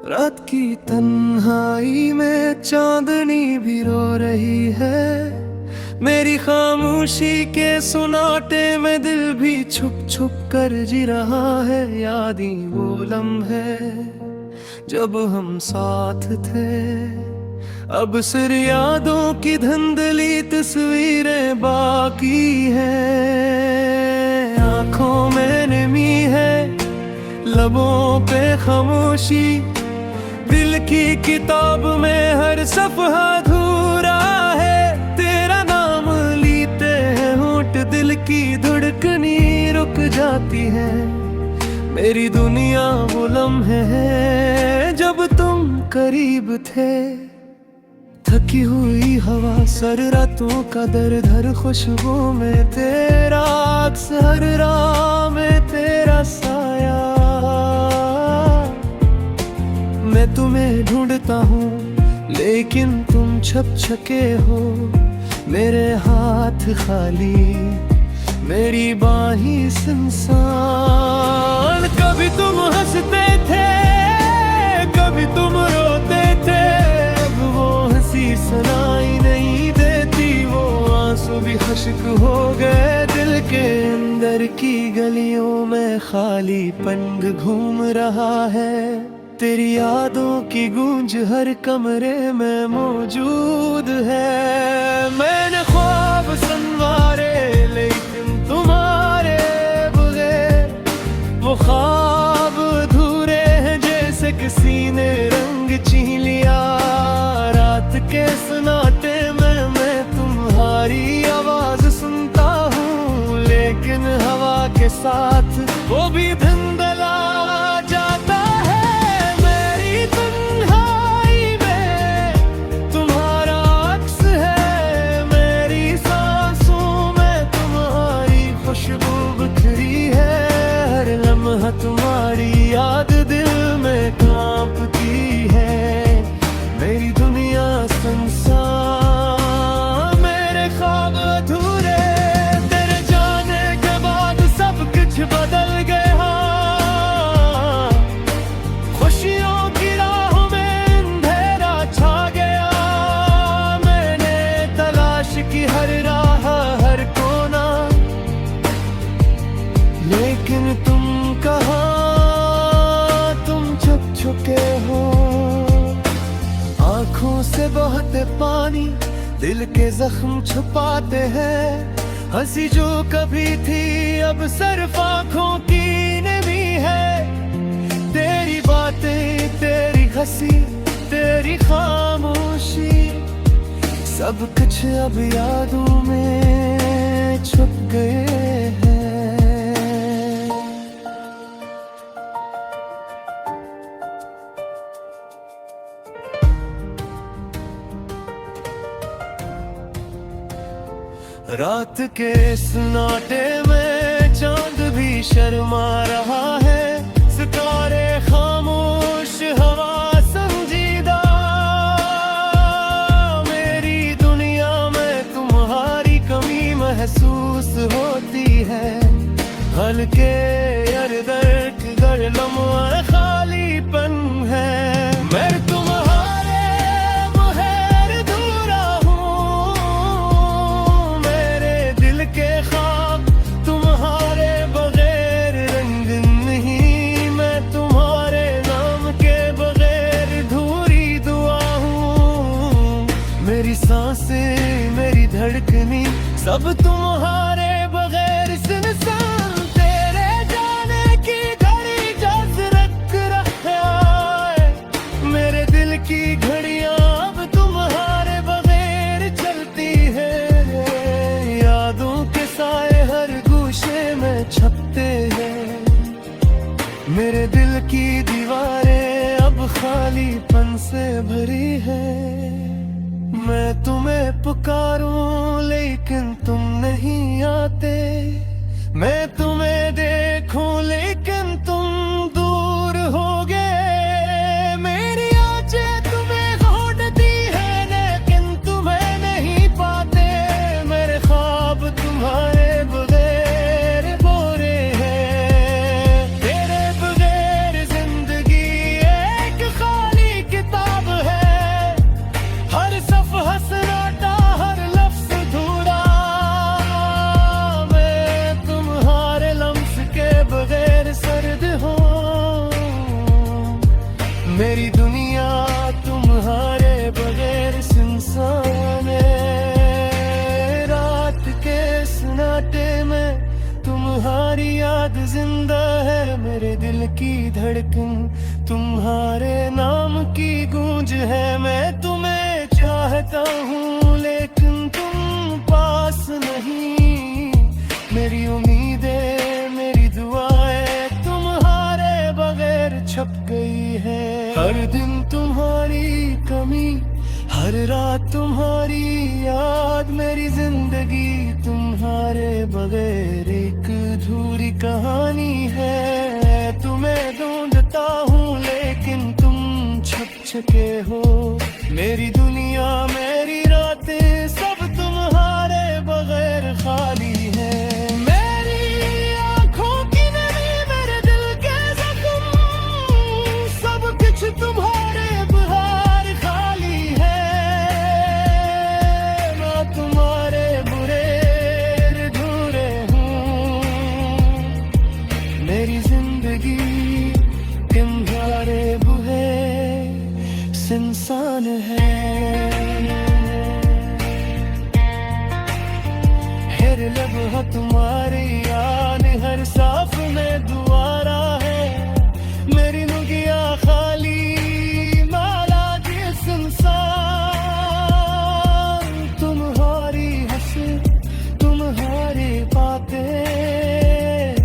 रात की तन्हाई में चांदनी भी रो रही है। मेरी खामोशी के सुनाटे में दिल भी छुप छुप कर जी रहा है। यादें वो लम्हे जब हम साथ थे, अब सिर यादों की धुंधली तस्वीरें बाकी हैं। आंखों में नमी है, लबों पे खामोशी, दिल की किताब में हर सफ़हा अधूरा है। तेरा नाम लेते हैं होंठ, दिल की धड़कनी रुक जाती है। मेरी दुनिया वो लम्हे हैं जब तुम करीब थे। थकी हुई हवा, सर रातों का दर्द, हर खुशबू में तेरा अक्स, हर राह में तेरा साया। मैं तुम्हें ढूंढता हूँ लेकिन तुम छप छके हो। मेरे हाथ खाली, मेरी बाहें सुनसान। कभी तुम हंसते थे, कभी तुम रोते थे, अब वो हंसी सुनाई नहीं देती। वो आंसू भी खुश्क हो गए, दिल के अंदर की गलियों में खालीपन घूम रहा है। तेरी यादों की गूंज हर कमरे में मौजूद है। मैंने ख्वाब संवारे लेकिन तुम्हारे बगैर वो ख्वाब अधूरे हैं, जैसे किसी ने रंग छीन लिया। रात के सन्नाटे में मैं तुम्हारी आवाज सुनता हूँ, लेकिन हवा के साथ वो भी धुंधला जाता है। मेरी तन्हाई में तुम्हारा अक्स है, मेरी सांसों में तुम्हारी खुशबू बिखरी है। हर लम्हा तुम्हारी याद दिल में कांपती है। मेरी दुनिया संसार, मेरे ख्वाब अधूरे, तेरे जाने के बाद सब कुछ बदल गया। खुशियों की राहों में अंधेरा छा गया। मैंने तलाश की हर राह, हर कोना, लेकिन तुम कहाँ, तुम छुप चुके हो। आंखों से बहते पानी दिल के जख्म छुपाते हैं। हंसी जो कभी थी अब सिर्फ आंखों की नमी है। तेरी बातें, तेरी हंसी, तेरी खामोशी, सब कुछ अब यादों में छुप गए हैं। रात के सन्नाटे में चांद भी शर्मा रहा है। सितारे खामोश, हवा संजीदा। मेरी दुनिया में तुम्हारी कमी महसूस होती है। हल्के दर्द गर लम्हा खालीपन है। मैं तुम्हारे बगैर अधूरा हूँ। मेरे दिल के ख्वाब तुम्हारे बगैर रंग नहीं। मैं तुम्हारे नाम के बगैर अधूरी दुआ हूँ। मेरी सांसें, मेरी धड़कनी, सब तुम्हारे बगैर सुनसान। तेरे जाने की घड़ी जस रख रहा है। मेरे दिल की घड़ियां अब तुम्हारे बगैर चलती है। यादों के साए हर गूशे में छपते हैं। मेरे दिल की दीवारें अब खालीपन से भरी है। मैं तुम्हें पुकारूं लेकिन तुम नहीं आते। की धड़कन, तुम्हारे नाम की गूंज है। मैं तुम्हें चाहता हूँ लेकिन तुम पास नहीं। मेरी उम्मीदें, मेरी दुआएं तुम्हारे बगैर छप गई है। हर दिन तुम्हारी कमी, हर रात तुम्हारी याद, मेरी जिंदगी तुम्हारे बगैर एक अधूरी कहानी है। तुम्हें ढूंढता हूँ लेकिन तुम छप चुके हो। मेरी दुनिया, मेरी रातें सब तुम्हारे बगैर खाली है। मेरी आंखों की नमी, मेरे दिल के जख्म, सब कुछ तुम्हारे बगैर खाली है। मैं तुम्हारे बुरे अधूरे हूँ। मेरी जिंदगी तुम्हारे बुरे इंसान है। हर लम्हा तुम्हारी याद, हर साफ में दुआरा है। मेरी नुगिया खाली माला की संसार, तुम्हारी हंसी, तुम्हारी बातें,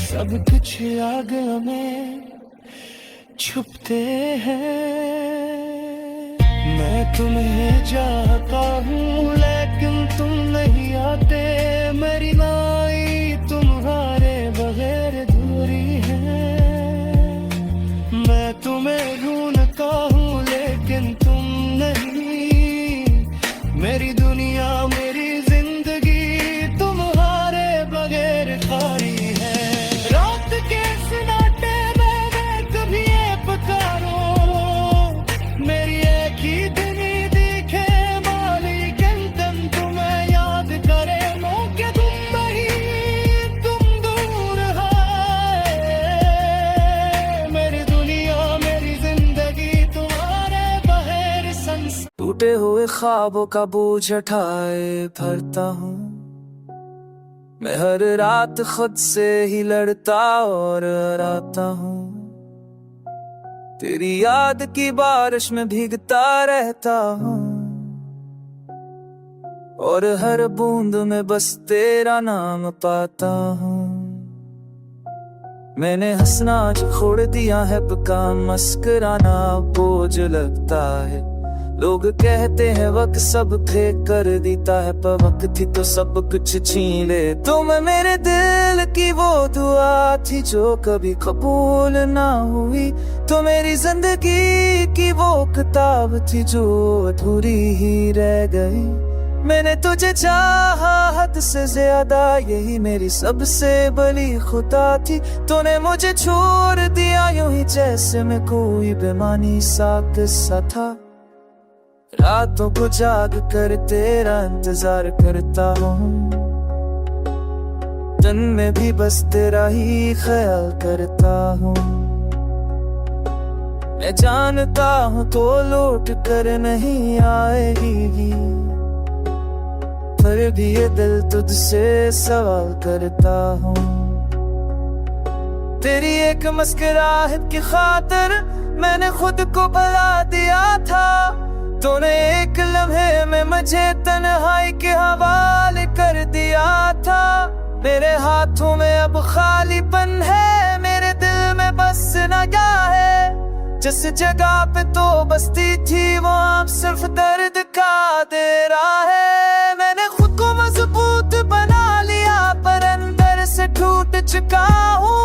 सब कुछ आग में छुपते हैं। मैं तुम्हें चाहता हूँ लेकिन तुम नहीं आते। मेरी नाई तुम्हारे बगैर अधूरी है। मैं तुम्हें ढूंढता हूँ लेकिन तुम नहीं। मेरी दुनिया, मेरी जिंदगी तुम्हारे बगैर खाली है। रात के सन्नाटे में मैं कभी ये पुकारो, मेरी एक ही धनी दिखे मालिकन तन, तुम्हें याद करे मौके तुम नहीं, तुम दूर है। मेरी दुनिया, मेरी जिंदगी तुम्हारे बगैर संसार। टूटे हुए ख्वाबों का बोझ उठाए भरता हूँ मैं, हर रात खुद से ही लड़ता और हराता हूँ। तेरी याद की बारिश में भीगता रहता हूँ और हर बूंद में बस तेरा नाम पाता हूँ। मैंने हंसना आज छोड़ दिया है, बेकार मस्कराना बोझ लगता है। लोग कहते हैं वक्त सब फेंक कर देता है, पर वक्त थी तो सब कुछ छीन ले। तुम मेरे दिल की वो दुआ थी जो कभी कबूल ना हुई। तो मेरी जिंदगी की वो किताब थी जो अधूरी ही रह गई। मैंने तुझे चाहा हद से ज्यादा, यही मेरी सबसे बड़ी खुदा थी। तूने मुझे छोड़ दिया यूं ही जैसे मैं कोई बेमानी सा किस्सा था। रातों को जाग कर तेरा इंतजार करता हूँ, दिन में भी बस तेरा ही ख्याल करता हूँ। मैं जानता हूँ तो लौट कर नहीं आएगी, पर भी ये दिल तुझसे सवाल करता हूँ। तेरी एक मुस्कुराहट की खातिर मैंने खुद को भुला दिया था। तूने एक लम्हे में मुझे तन्हाई के हवाले कर दिया था। मेरे हाथों में अब खालीपन है, मेरे दिल में बस नगाह है। जिस जगह पे तो बसती थी वो अब सिर्फ दर्द का डेरा है। मैंने खुद को मजबूत बना लिया पर अंदर से टूट चुका हूँ।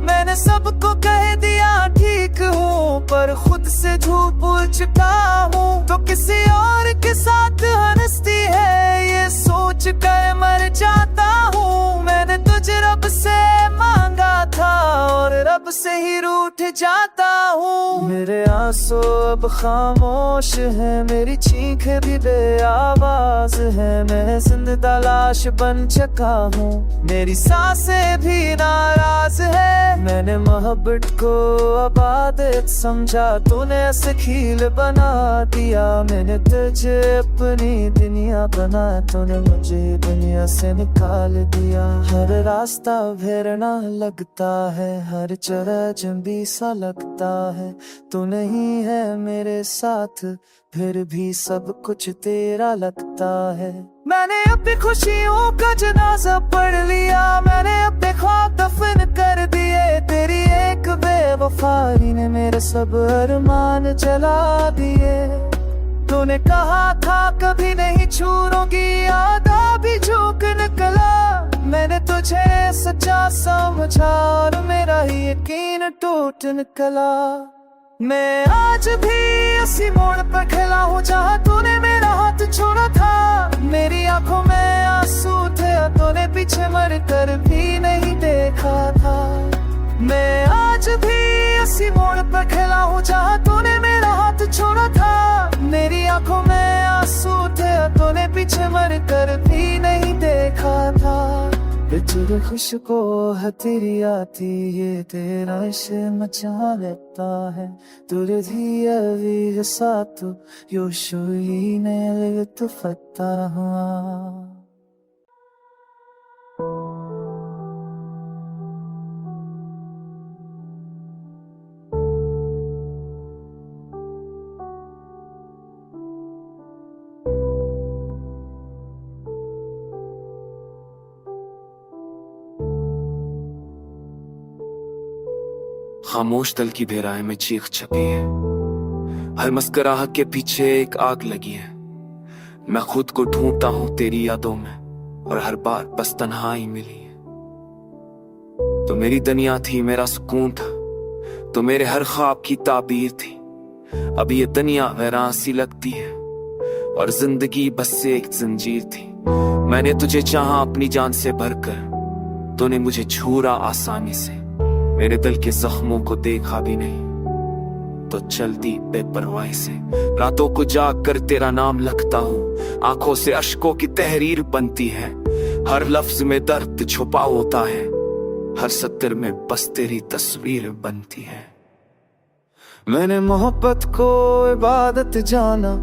मैंने सबको कह दिया ठीक हूँ पर खुद से झूठ बोल चुका हूँ। तो किसी और के साथ हंसती है ये सोच कर मर जाता हूँ। मैंने तुझे रब से मांगा था और रब से ही रूठ उठ जाता हूँ। मेरे आंसू अब खामोश है, मेरी चीखें भी बेआवाज है। मैं जिंदा लाश बन चुका हूँ, मेरी सांसें भी नाराज है। मैंने मोहब्बत को इबादत समझा, तूने खील बना दिया। मैंने तुझे अपनी दुनिया बना, तूने मुझे दुनिया से निकाल दिया। हर रास्ता घेरना लगता है, हर चरह जंबी सा लगता है। तू नहीं है मेरे साथ, फिर भी सब कुछ तेरा लगता है। मैंने अपनी खुशियों का जनाजा पढ़ लिया, मैंने अपने ख्वाब दफन कर दिए। तेरी एक बेवफाई ने मेरे सब अरमान जला दिए। तूने कहा था कभी नहीं छोड़ूंगी, आधा भी झूक निकला। मैंने तुझे सच्चा समझा और मेरा ही यकीन टूट निकला। मैं आज भी उसी मोड़ पर खड़ा हूँ जहाँ तूने मेरा हाथ छोड़ा था। मेरी आंखों में आंसू थे, तूने पीछे मर कर भी नहीं देखा था। मैं आज भी उसी मोड़ पर खड़ा हूँ जहाँ तूने मेरा हाथ छोड़ा था। मेरी आंखों में आंसू थे, तूने पीछे मर कर भी नहीं देखा था। तुझे खुशको है तेरी आती, ये तेरा इश्क मचा लेता है। तुझे दिया भी साथ योशुई ने लितफता। खामोश दल की बेराए में चीख छपी है, हर मुस्कुराहट के पीछे एक आग लगी है। मैं खुद को ढूंढता हूँ तेरी यादों में, और हर बार बस तन्हाई मिली है। तो मेरी दुनिया थी, मेरा सुकून था, तो मेरे हर ख्वाब की ताबीर थी। अब ये दुनिया वैरान सी लगती है, और जिंदगी बस से एक जंजीर थी। मैंने तुझे चाहा अपनी जान से भरकर, तूने मुझे छूरा आसानी से। मेरे दिल के जख्मों को देखा भी नहीं, तो चलती बेपरवाही से। रातों को जाग कर तेरा नाम लिखता हूँ, आंखों से अश्कों की तहरीर बनती है। हर लफ्ज में दर्द छुपा होता है, हर सत्र में बस तेरी तस्वीर बनती है। मैंने मोहब्बत को इबादत जाना,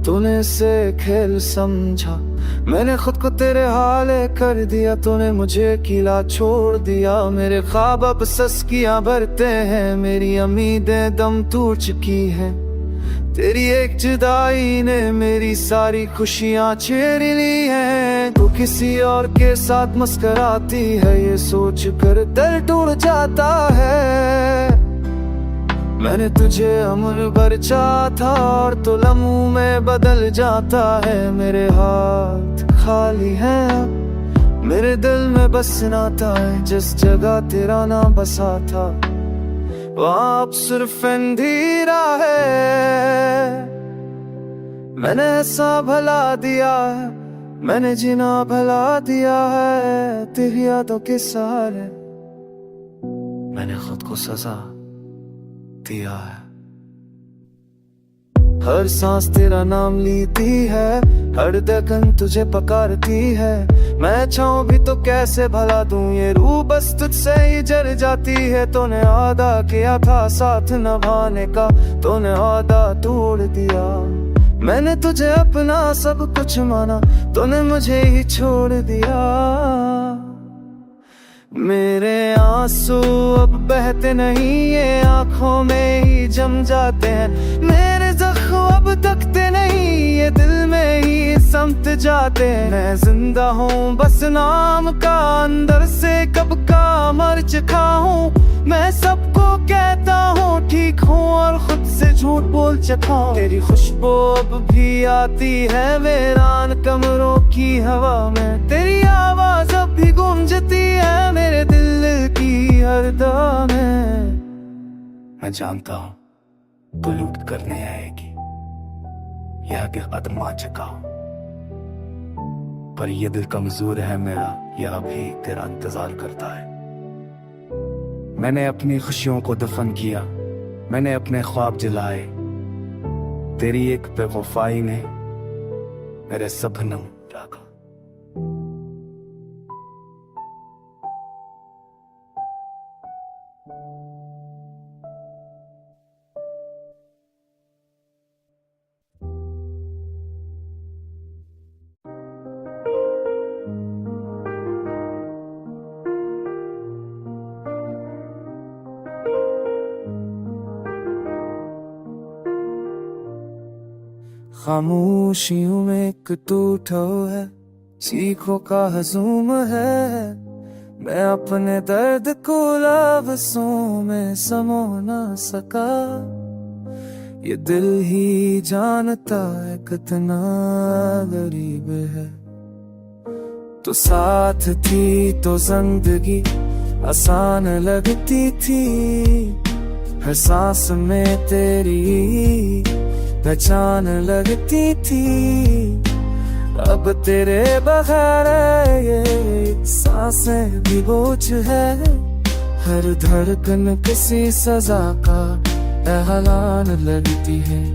तूने इसे खेल समझा। मैंने खुद को तेरे हाले कर दिया, तूने मुझे किला छोड़ दिया। मेरे ख्वाब अब सस्कियां भरते हैं, मेरी उम्मीदें दम टूट चुकी हैं। तेरी एक जुदाई ने मेरी सारी खुशियां छीन ली हैं। तू किसी और के साथ मुस्कुराती है, ये सोच कर दिल टूट जाता है। मैंने तुझे अमर भर चाहा था, और तो लम्हों में बदल जाता है। मेरे हाथ खाली हैं, मेरे दिल में बस नाता है। जिस जगह तेरा नाम बसा था, वहाँ अब सिर्फ अंधेरा है। मैंने ऐसा भला दिया है, मैंने जीना भला दिया है। तेरी यादों के सहारे मैंने खुद को सजा दिया है। हर सांस तेरा नाम लेती है, हर धड़कन तुझे पुकारती है। मैं चाहूं भी तो कैसे भला दूं, ये रूह बस तुझसे ही जल जाती है। तूने वादा किया था साथ निभाने का, तूने वादा तोड़ दिया। मैंने तुझे अपना सब कुछ माना, तूने मुझे ही छोड़ दिया। मेरे आंसू अब बहते नहीं, ये आंखों में ही जम जाते हैं। मेरे जख्म अब तकते नहीं, ये दिल में ही समत जाते हैं। मैं जिंदा हूँ बस नाम का, अंदर से कब का मर चुका हूँ। मैं सबको कहता हूँ ठीक हूँ, और खुद से झूठ बोल चुका हूँ। तेरी खुशबू अब भी आती है वीरान कमरों की हवा में। तेरी आवाज अब भी गूंजती है मेरे दिल की हर दवा में। मैं जानता हूँ तू लूट करने आएगी, यह के कदम आ चुका हूँ, पर यह दिल कमजोर है मेरा, यह अभी तेरा इंतजार करता है। मैंने अपनी खुशियों को दफन किया, मैंने अपने ख्वाब जलाए, तेरी एक बेवफाई ने मेरे सपनों जागा। खामोशियों में एक टूटो है, चीखों का हजूम है। मैं अपने दर्द को लफ्ज़ों में समो ना सका। ये दिल ही जानता है कितना गरीब है। तो साथ थी तो जिंदगी आसान लगती थी, हर सांस में तेरी पहचान लगती थी। अब तेरे बगैर ये सांसें भी बोझ है, हर धड़कन किसी सजा का एलान लगती है।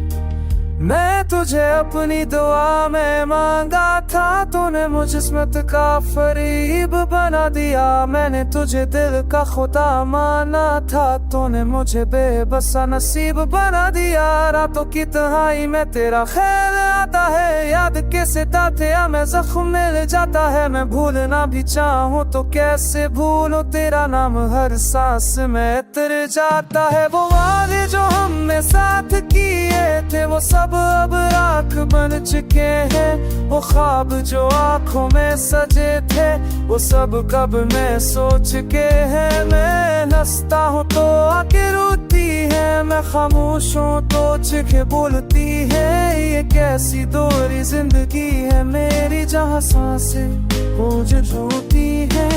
मैं तुझे अपनी दुआ में मांगा था, तूने मुझे किस्मत का फरीब बना दिया। मैंने तुझे दिल का खुदा माना था, तूने मुझे बेबसा नसीब बना दिया। रातों की तन्हाई में तेरा ख्याल आता है, याद के सिताते में जख्म मिल जाता है। मैं भूलना भी चाहूँ तो कैसे भूलूं, तेरा नाम हर सांस में उतर जाता है। वो वादे जो हमने साथ किए थे वो सब अब राख बन चुके हैं। वो ख्वाब जो आंखों में सजे थे वो सब कब मैं सोच के हैं। मैं हंसता हूँ तो आके रोती है, मैं खामोश हूँ तो चीखे बोलती है। ये कैसी दोहरी जिंदगी है मेरी, जहाँ सांसें मुझे छूती है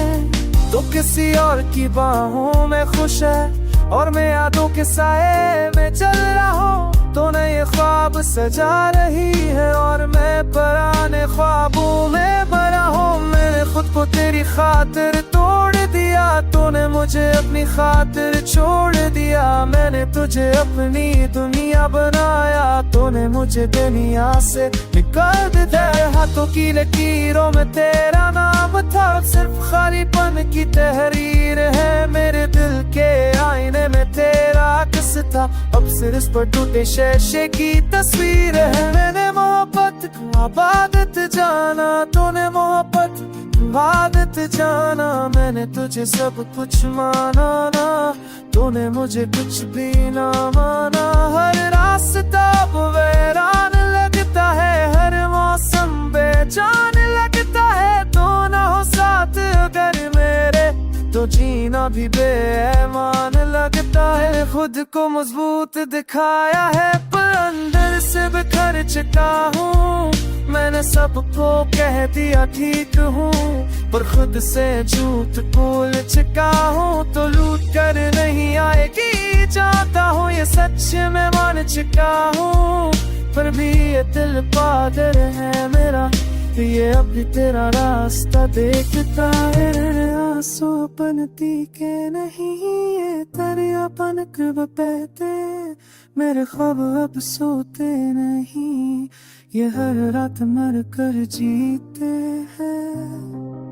तो किसी और की बाहों में खुश है, और मैं यादों के साए में चल रहा हूँ। तो नए ख्वाब सजा रही है और मैं पुराने ख्वाबों में भरा हूँ। मैंने खुद को तेरी खातिर तोड़ दिया, तूने मुझे अपनी खातिर छोड़ दिया। मैंने तुझे अपनी दुनिया बनाया, तूने मुझे दुनिया से निकाल दिया। हाथों की लकीरों में तेरा नाम था, सिर्फ खालीपन की तहरीर है। मेरे दिल के आईने में तेरा अक्स था, अब सिर्फ पर टूटे शीशे की तस्वीर है। मैंने मोहब्बत आबादत जाना, तूने मोहब्बत आबादत जाना। मैंने तुझे सब कुछ माना ना, तूने मुझे कुछ भी ना माना। हर रास्ता अब वीरान लगता है, हर मौसम बेजान लगता है। तो ना हो साथ अगर मेरे तो जीना भी बेईमान लगता है। खुद को मजबूत दिखाया है पर अंदर से बिखर चुका हूँ। मैंने सबको कह दिया ठीक हूँ, पर खुद से झूठ बोल चुका हूँ। तो लूट कर नहीं आएगी चाहता हूँ, ये सच में मान चुका हूँ। पर भी ये दिल पागल है मेरा, ये अब भी तेरा रास्ता देखता है। आंसू बनती के नहीं, ये दरिया पनक बहते। मेरे ख्वाब अब सोते नहीं, ये हर रात मर कर जीते हैं।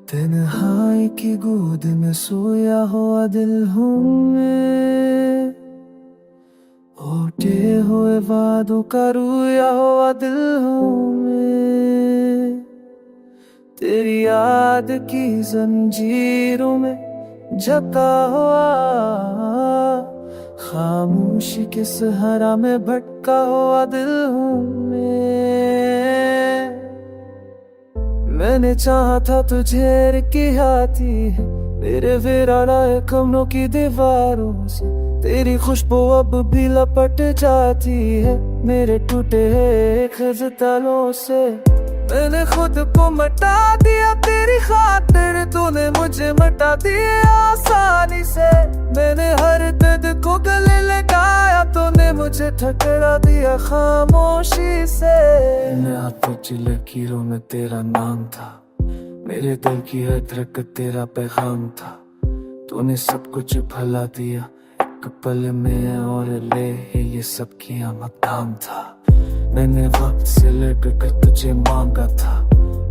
तन्हाई की गोद में सोया हुआ दिल हूँ मैं, टूटे हुए वादों का रोया हुआ दिल हूँ मैं। तेरी याद की जंजीरों में जता हुआ, खामोशी के सहारा में भटका हुआ दिल हूँ मैंने चाहा था तुझे की हाथी, मेरे वीराना कमरों की दीवारों से तेरी खुशबू अब भी लपट जाती है मेरे टूटे खिज़तालों से। मैंने खुद को मिटा दिया तेरी खातिर, तूने मुझे मिटा दिया आसानी से। मैंने हर दर्द को गले लगाया, तूने मुझे ठकरा दिया खामोशी से। मेरे हाथों की लकीरों में तेरा नाम था, मेरे दिल की हर धड़कन तेरा पैगाम था। तूने सब कुछ भुला दिया एक पल में, और ले ये सब किया मकाम था। मैंने वक्त से लड़कर तुझे मांगा था,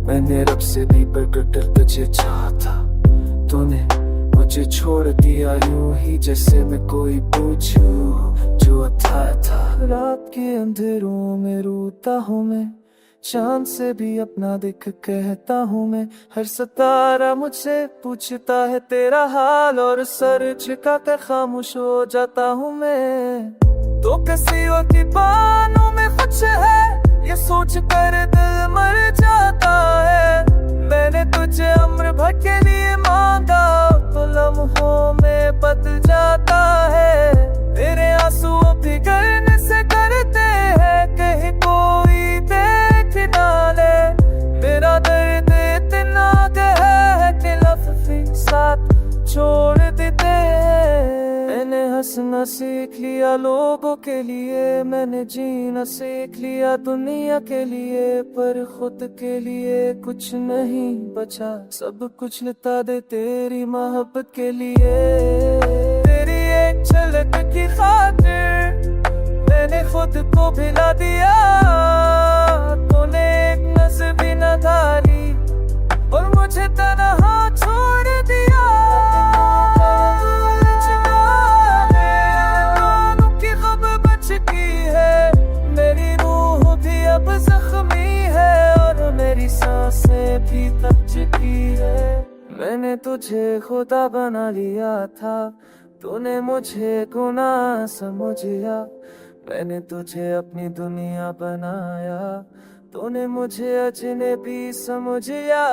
मैंने रब से भी बढ़कर तुझे चाहा था। तूने मुझे छोड़ दिया यूं ही जैसे मैं कोई पूछूं जो अथा था। रात के अंधेरों में रोता हूँ मैं, चांद से भी अपना दिख कहता हूँ मैं। हर सितारा मुझसे पूछता है तेरा हाल, और सर झुका कर खामोश हो जाता हूँ मैं। तो किसी की बानों में कुछ है, ये सोच कर दिल मर जाता है। मैंने तुझे उम्र भर के लिए मांगा, तो लम्हों में बदल जाता है। तेरे आंसू पिघलने से करते हैं, कहीं कोई देख ना ले। मेरा दर्द इतना है कि लफ्ज़ साथ छोड़ देते हैं। मैंने हंसना सीख लिया लोगों के लिए, मैंने जीना सीख लिया दुनिया के लिए, पर खुद के लिए कुछ नहीं बचा। सब कुछ लुटा दे तेरी मोहब्बत के लिए। तेरी एक झलक की खातिर मैंने खुद को भिला दिया। तूने एक नज़र भी न डाली और मुझे तन्हा छोड़ दिया। की खबर बच की है, मेरी रूह भी अब जख्मी है, और मेरी सांसें भी थक चुकी है। मैंने तुझे खुदा बना लिया था, तूने मुझे गुनाह समझा। मैंने तुझे अपनी दुनिया बनाया, तूने मुझे अजनबी समझा।